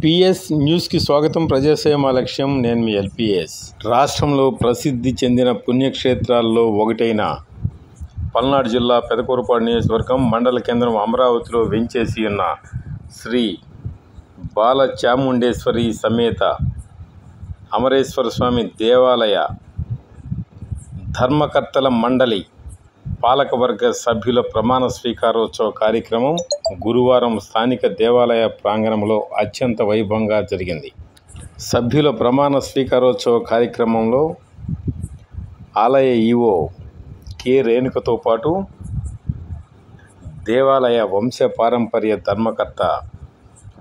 PS న్యూస్కి స్వాగతం. ప్రజాసేవ మా లక్ష్యం. నేను మీ ఎల్పిఎస్. రాష్ట్రంలో ప్రసిద్ధి చెందిన పుణ్యక్షేత్రాల్లో ఒకటైన పల్నాడు జిల్లా పెదకూరపాడు నియోజకవర్గం మండల కేంద్రం అమరావతిలో వెంచేసి ఉన్న శ్రీ బాలచాముండేశ్వరి సమేత అమరేశ్వర స్వామి దేవాలయ ధర్మకర్తల మండలి పాలకవర్గ సభ్యుల ప్రమాణ స్వీకారోత్సవ కార్యక్రమం గురువారం స్థానిక దేవాలయ ప్రాంగణంలో అత్యంత వైభవంగా జరిగింది. సభ్యుల ప్రమాణ స్వీకారోత్సవ కార్యక్రమంలో ఆలయ ఈవో కె రేణుకతో పాటు దేవాలయ వంశ పారంపర్య ధర్మకర్త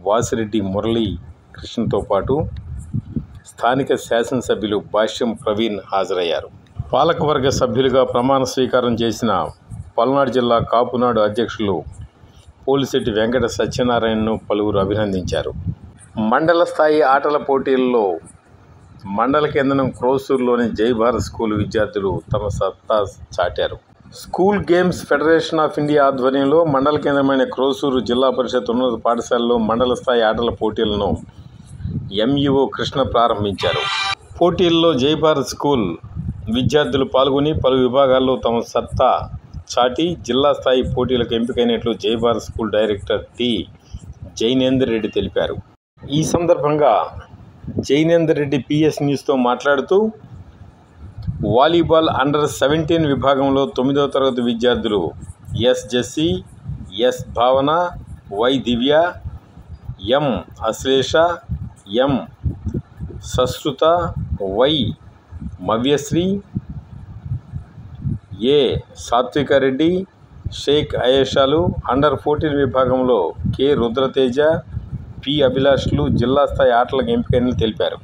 వాసిరెడ్డి మురళీ కృష్ణతో పాటు స్థానిక శాసనసభ్యులు భాష్యం ప్రవీణ్ హాజరయ్యారు. పాలకవర్గ సభ్యులుగా ప్రమాణ స్వీకారం చేసిన పల్నాడు జిల్లా కాపునాడు అధ్యక్షులు పోలిశెట్టి వెంకట సత్యనారాయణను పలువురు అభినందించారు. మండల స్థాయి ఆటల పోటీల్లో మండల కేంద్రం క్రోసూరులోని జై భారత్ స్కూల్ విద్యార్థులు తమ సత్తా చాటారు. School games federation of India ఆధ్వర్యంలో మండల కేంద్రమైన క్రోసూరు జిల్లా పరిషత్ ఉన్నత పాఠశాలలో మండల స్థాయి ఆటల పోటీలను ఎంఈఓ కృష్ణ ప్రారంభించారు. పోటీల్లో జై భారత్ స్కూల్ విద్యార్థులు పాల్గొని పలు విభాగాల్లో తమ సత్తా చాటి జిల్లా స్థాయి పోటీలకు ఎంపికైనట్లు Jai Bharat school director T Jainender Reddy తెలిపారు. ఈ సందర్భంగా జైనేందర్ రెడ్డి పిఎస్ న్యూస్తో మాట్లాడుతూ వాలీబాల్ అండర్-17 విభాగంలో 9వ తరగతి విద్యార్థులు S Jessy, S Bhavana, Y Divya, M Ashlesha, M Sashruta, Y Mavyasri, A Satvika Reddy, Sheikh అయేషాలు, అండర్-14 విభాగంలో కె రుద్రతేజ, పి అభిలాష్లు జిల్లా స్థాయి ఆటలకు ఎంపికైనట్లు తెలిపారు.